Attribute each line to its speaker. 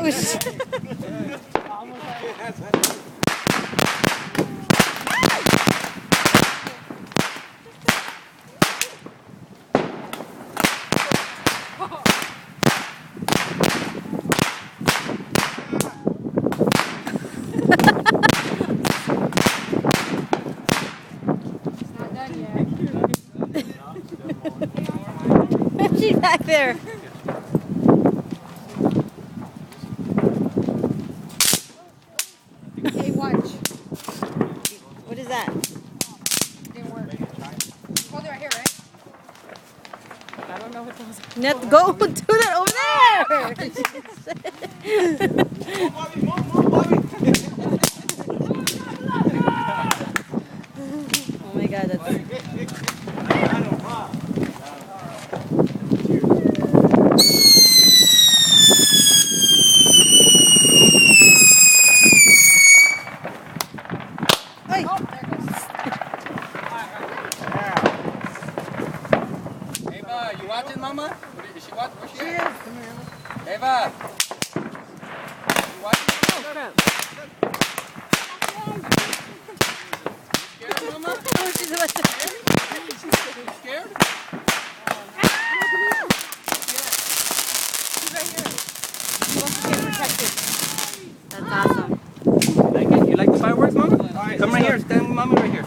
Speaker 1: Oh, shit. She's back there.
Speaker 2: Hey, watch.
Speaker 1: What is that?
Speaker 2: Didn't work. Hold it right here, right? I don't know what those are.
Speaker 1: Net, go do that over there. Oh my God, that's. Hey.
Speaker 2: Oh, there it goes.
Speaker 3: Ava, you watching, Mama? Is she watching? Where's she at? Ava! You watching? You scared, Mama?
Speaker 1: Oh, she's about to.
Speaker 3: You scared?
Speaker 2: She's right here. She wants to get protected.
Speaker 1: That's awesome.
Speaker 3: Like it? You like the fireworks, Mama? All right, come right here. Stand with Mama right here.